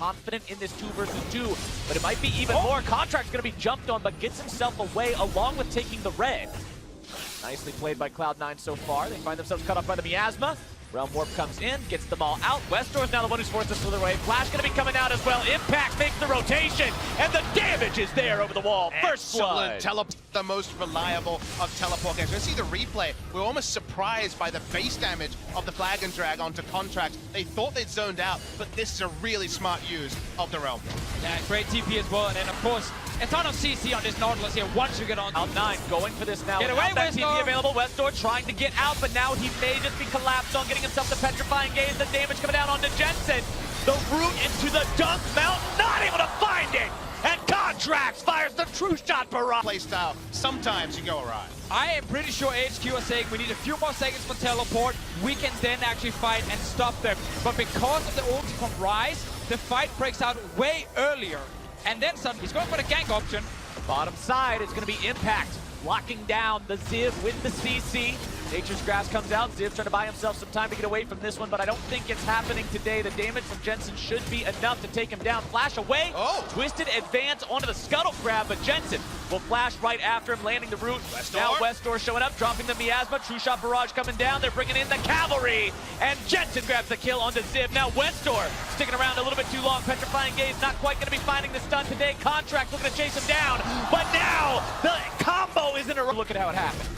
confident in this 2 versus 2, but it might be even more. Contract's gonna be jumped on, but gets himself away along with taking the red. Nicely played by Cloud9 so far. They find themselves cut off by the miasma. Realm Warp comes in, gets them all out. Westor's now the one who's forced to slither away. Flash gonna be coming out as well. Impact makes the rotation, and the damage is there over the wall. First blood. Teleport, the most reliable of teleport games. Let's see the replay. We're almost surprised by the base damage of the flag and drag onto Contracts. They thought they'd zoned out, but this is a really smart use of the Realm. Yeah, great TP as well, and then of course, a ton of CC on this Nautilus here once you get on. Cloud9 going for this now. Get away, that Westor. TP available. Westor trying to get out, but now he may just be collapsed on, getting himself the petrifying gaze. The damage coming down onto Jensen. The route into the dunk mountain, not able to find it. And Contracts fires the true shot barrage. Play style, sometimes you go awry. I am pretty sure HQ are saying we need a few more seconds for teleport. We can then actually fight and stop them. But because of the ulti from Ryze, the fight breaks out way earlier. And then suddenly he's going for the gank option. Bottom side is going to be Impact, locking down the Ziv with the CC. Nature's Grass comes out. Ziv trying to buy himself some time to get away from this one, but I don't think it's happening today. The damage from Jensen should be enough to take him down. Flash away. Oh. Twisted advance onto the scuttle grab, but Jensen will flash right after him, landing the root. Westor. Now Westor showing up, dropping the miasma. True shot barrage coming down. They're bringing in the cavalry, and Jensen grabs the kill onto Ziv. Now Westor sticking around a little bit too long. Petrifying gaze not quite going to be finding the stun today. Contract looking to chase him down, but now the combo isn't a look at how it happened.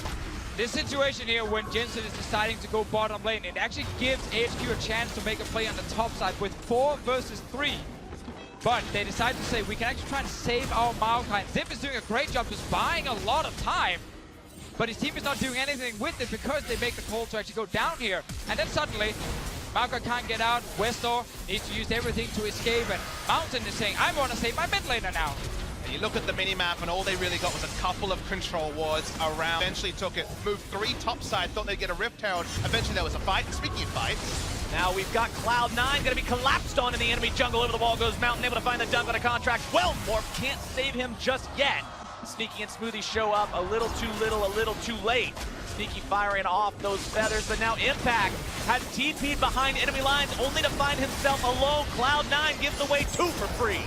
This situation here when Jensen is deciding to go bottom lane, it actually gives HQ a chance to make a play on the top side with 4 versus 3. But they decide to say we can actually try and save our Maokai. Ziv is doing a great job just buying a lot of time. But his team is not doing anything with it because they make the call to actually go down here. And then suddenly, Maokai can't get out. Westor needs to use everything to escape. And Mountain is saying, I want to save my mid laner now. And you look at the minimap and all they really got was a couple of control wards around. Eventually took it, moved 3 topside, thought they'd get a Rift Herald. Eventually there was a fight. Speaking of fights, now we've got Cloud9 going to be collapsed on in the enemy jungle. Over the wall goes Mountain, able to find the dunk on a contract. Well, Morph can't save him just yet. Sneaky and Smoothie show up a little too little, a little too late. Sneaky firing off those feathers, but now Impact has TP'd behind enemy lines only to find himself alone. Cloud9 gives away 2 for free.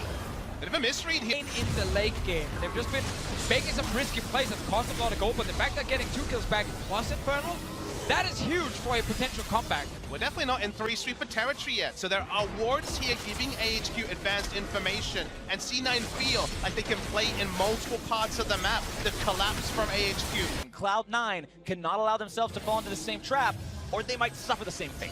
bit of a misread here. In the late game, they've just been making some risky plays that cost them a lot of gold, but the fact they're getting 2 kills back plus Infernal, that is huge for a potential comeback. We're definitely not in 3 sweeper territory yet, so there are wards here giving AHQ advanced information, and C9 feel like they can play in multiple parts of the map. The collapse from AHQ. Cloud9 cannot allow themselves to fall into the same trap, or they might suffer the same fate.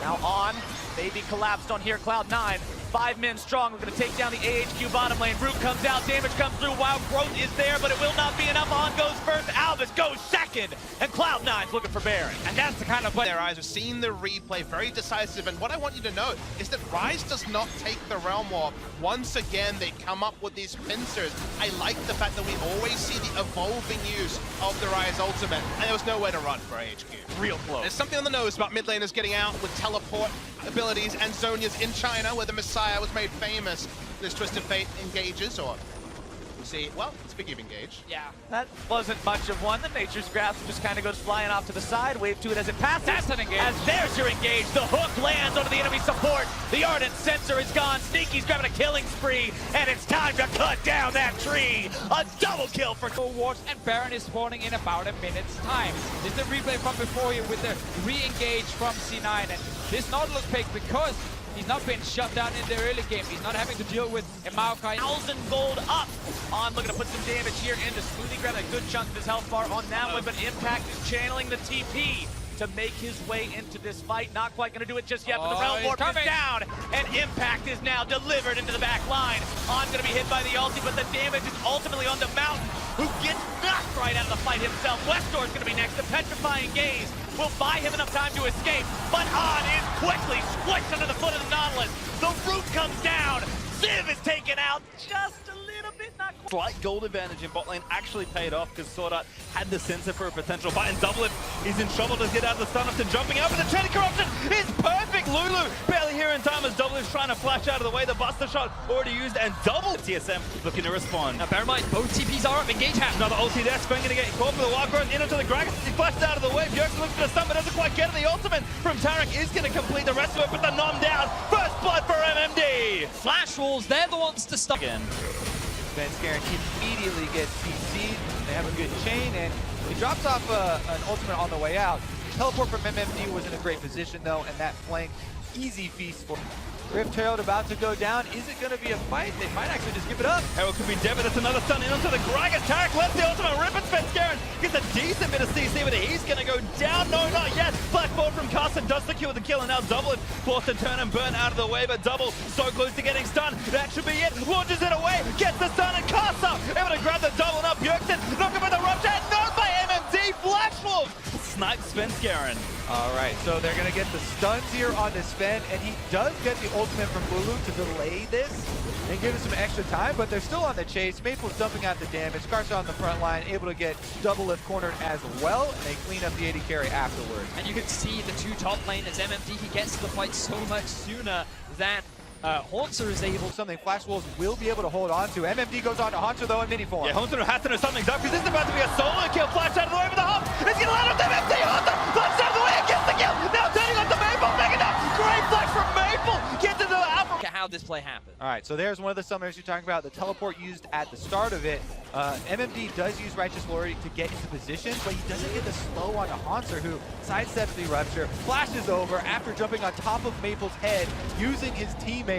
Now on, maybe collapsed on here, Cloud9. 5 men strong, we're gonna take down the AHQ bottom lane. Root comes out, damage comes through, Wild Growth is there, but it will not be enough. On goes first, Albus goes second, and Cloud9's looking for Baron. And that's the kind of play. Their eyes are seeing the replay, very decisive, and what I want you to note is that Ryze does not take the Realm Warp. Once again, they come up with these pincers. I like the fact that we always see the evolving use of the Ryze ultimate, and there was nowhere to run for AHQ. Real close. There's something on the nose about mid laners getting out with teleport abilities and Zhonya's in China, where the Messiah was made famous. This Twisted Fate engages, or we'll see. Well, speaking of engage. Yeah. That wasn't much of one. The Nature's Grasp just kind of goes flying off to the side. Wave to it as it passes. That's an engage. As there's your engage. The hook lands onto the enemy support. The Ardent Sensor is gone. Sneaky's grabbing a killing spree, and it's time to cut down that tree. A double kill for Wards, and Baron is spawning in about a minute's time. This is the replay from before here with the re-engage from C9, and this Nautilus pick, because he's not been shut down in the early game, he's not having to deal with a Maokai. 1,000 gold up. On looking to put some damage here into Smoothie, grabbing a good chunk of his health bar on that one, but Impact is channeling the TP to make his way into this fight. Not quite going to do it just yet, but the Realm Warp is down, and Impact is now delivered into the back line. On going to be hit by the ulti, but the damage is ultimately on the Mountain, who gets knocked right out of the fight himself. Westor is going to be next. The Petrifying Gaze will buy him enough time to escape, but On is quickly squished under the foot of the Nautilus. The root comes down. Ziv is taken out just a little bit, not quite. Slight gold advantage in bot lane actually paid off because Swordart had the sensor for a potential fight, and Double is in trouble to get out of the stun after jumping up, and the Trinity Corruption is perfect! Lulu barely here in time as Double is trying to flash out of the way. The Buster Shot already used, and Double TSM looking to respond. Now bear in mind, both TPs are up, engage half. Another ulti there, Sven gonna get caught for the Wild Growth into the Gragas as he flashes out of the way. Bjergsen looks for the stun but doesn't quite get it. The ultimate from Tarek is gonna complete the rest of it, but the nom down. First blood for MM Flash Walls, they're the ones to stop. Again. Sven immediately gets CC'd. They have a good chain, and he drops off an ultimate on the way out. Teleport from MMD was in a great position, though, and that flank, easy feast for Rift Herald about to go down. Is it going to be a fight? They might actually just give it up. Herald could be dead, but that's another stun in onto the Gragas. Tarek left the ultimate. Rip and Spenskaren gets a decent bit of CC, but he's going to go down. No, not yet. Black Bolt from Carson does secure the kill, and now Double is forced to turn and burn out of the way, but Double so close to getting stunned. That should be it. Launches it away, gets the stun, and Carson able to grab the double and up. Bjergsen knock him with the rupture, and not by MMD. Flash Wolf snipes Spenskaren. All right, so they're going to get the stuns here on the Sven, and he does get the ultimate from Lulu to delay this and give him some extra time, but they're still on the chase. Maple's dumping out the damage. Carson on the front line, able to get double lift cornered as well, and they clean up the AD carry afterwards. And you can see the two top laners, MMD, he gets to the fight so much sooner than Haunter is able. Something Flash Wolves will be able to hold on to. MMD goes on to Haunter, though, in mini form. Yeah, Haunter has to know something's up, because this is about to be a solo kill. Flash out of the way with the hop. It's going to land on MMD. Haunter flash out of the way and gets the kill. Now turning on to Maple. Big enough. Great flash from Maple. Gets into the Alpha. Look at how this play happened. All right, so there's one of the summoners you're talking about. The teleport used at the start of it. MMD does use Righteous Glory to get into position, but he doesn't get the slow onto Haunter, who sidesteps the rupture, flashes over after jumping on top of Maple's head, using his teammate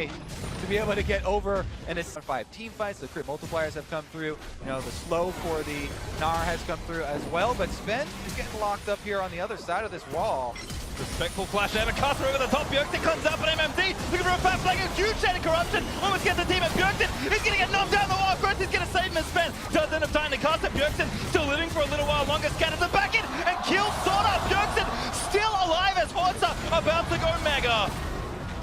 to be able to get over. And it's 5 team fights. The crit multipliers have come through. You know, the slow for the Gnar has come through as well. But Sven is getting locked up here on the other side of this wall. Respectful flash there, but Carter over the top. Bjergsen comes up, but MMD looking for a fast flank, a huge chain of corruption. Almost gets the team, and Bjergsen is going to get knocked down the wall. Growth is going to save him and Sven. Doesn't have time to cast it. Bjergsen still living for a little while longer. Scatters the back in and kills Soda. Bjergsen still alive as Haunter about to go mega.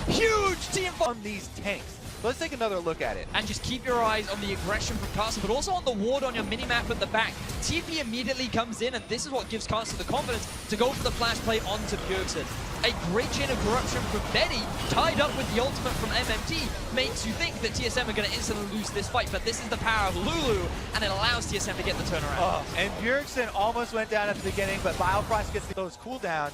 Huge team on these tanks. Let's take another look at it. And just keep your eyes on the aggression from Carson, but also on the ward on your minimap at the back. TP immediately comes in, and this is what gives Carson the confidence to go for the flash play onto Bjergsen. A great chain of corruption from Betty, tied up with the ultimate from MMD, makes you think that TSM are going to instantly lose this fight, but this is the power of Lulu, and it allows TSM to get the turnaround. And Bjergsen almost went down at the beginning, but Biofrost gets those cooldowns.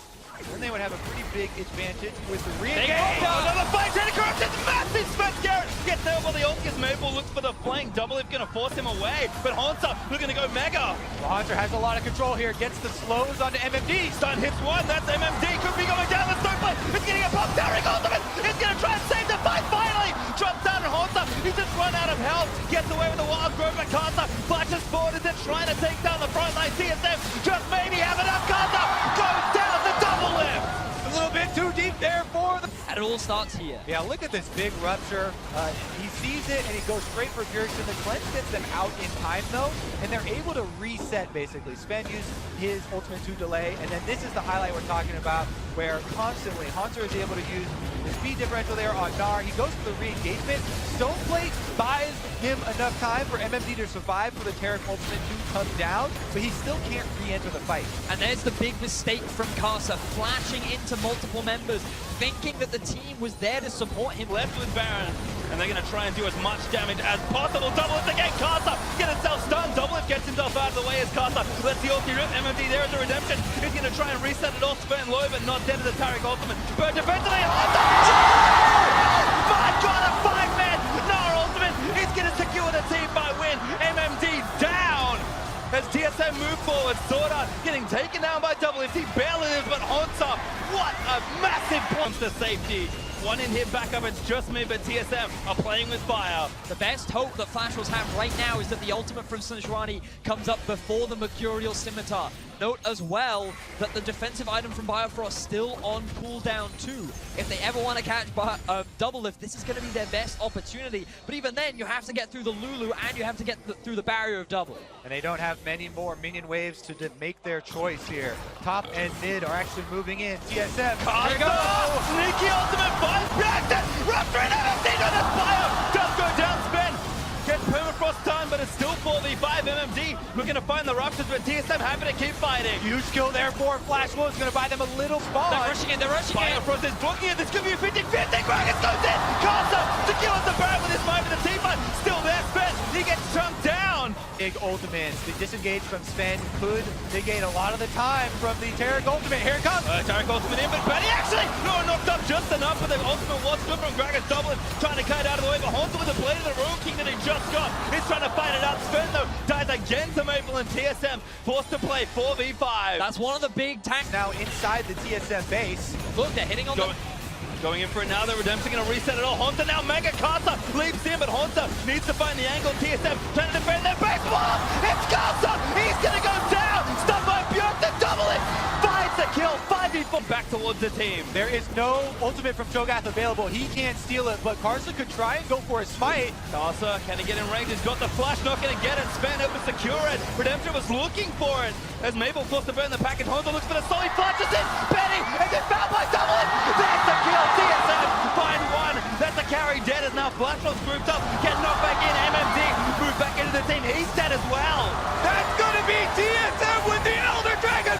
Then they would have a pretty big advantage with the re-engage. Another fight, chain of corruption, massive Spenskaren gets nailed by the ult, because Maple looks for the flank. Double Lift going to force him away, but Haunter looking to go mega. Well, Haunter has a lot of control here, gets the slows onto MMD. Stun hits one, that's MMD, could be going down the stone play. It's getting a pump, Tarek ultimate, it's going to try and save the fight, finally. Drops down and Haunter, he's just run out of health, gets away with the wild growth, but Carter flashes forward as they're trying to take down the front line. TSM just maybe have enough. Carter goes down the double lift. A little bit too deep there for the... And it all starts here. Yeah, look at this big rupture. He sees it and he goes straight for Bjergsen. The cleanse gets them out in time though, and they're able to reset basically. Sven used his ultimate to delay, and then this is the highlight we're talking about, where constantly Haunter is able to use the speed differential there on Gnar. He goes for the re-engagement. Stoneplate buys him enough time for MMD to survive for the Tarek ultimate to come down, but he still can't re-enter the fight. And there's the big mistake from Carson, flashing into multiple members, thinking that the team was there to support him. Left with Baron, and they're going to try and do as much damage as possible. Double Lift again, Carter get himself stunned. Double Lift gets himself out of the way as Carter lets the ulti rip. MMD there is a redemption. He's going to try and reset it off. Sven low, but not dead to the Tarek ultimate. But defensively, my God, a 5-man Gnar ultimate. He's going to secure the team by win. MMD down. As TSM move forward, Sorda getting taken down by Double Lift. He barely lives, but Haunter, what a massive point to safety. One in hit back up, it's just me, but TSM are playing with fire. The best hope that Flash Wolves have right now is that the ultimate from Sanjurani comes up before the Mercurial Scimitar. Note as well that the defensive item from Biofrost still on cooldown too. If they ever want to catch Double Lift, this is going to be their best opportunity. But even then, you have to get through the Lulu and you have to get through the barrier of Double. And they don't have many more minion waves to make their choice here. Top and mid are actually moving in. TSM, here we go! Sneaky ultimate finds Bjergsen! Rupture and MMD to the fire! Does go down, Sven! Gets permafrost time, but it's still 4v5. MMD looking to find the ruptures, but TSM happy to keep fighting. Huge kill there for Flash Wolves, going to buy them a little spawn. They're rushing in, they're rushing in. Biofrost is blocking it, this could be a 50-50. Gragas goes in! Carter secures the barrel with his fight with the team fight. Still there, Sven, he gets chunked down. big ultimates. The disengage from Sven could negate a lot of the time from the Tarek ultimate. Here it comes. Tarek ultimate in, but Benny actually knocked up just enough, but the ultimate was good from Gragas. Dublin trying to cut it out of the way, but Haunter with the blade of the Rune King that he just got is trying to fight it out. Sven though dies again to Maple, and TSM forced to play 4v5. That's one of the big tanks. Now inside the TSM base. Look, they're hitting on Going in for it now, the Redemption going to reset it all. Haunter now, Mega Casa leaps in, but Haunter needs to find the angle. TSM trying to defend their base. Whoa! It's Casa! He's going to go down! Stunned by Björk to double it! Finds the kill, 5v4 back towards the team. There is no ultimate from Cho'Gath available. He can't steal it, but Karsa could try and go for a smite. Casa, can he get in range? He's got the flash, not going to get it. Sven able to secure it. Redemption was looking for it as Maple forced to burn the package. Haunter looks for the solid flash.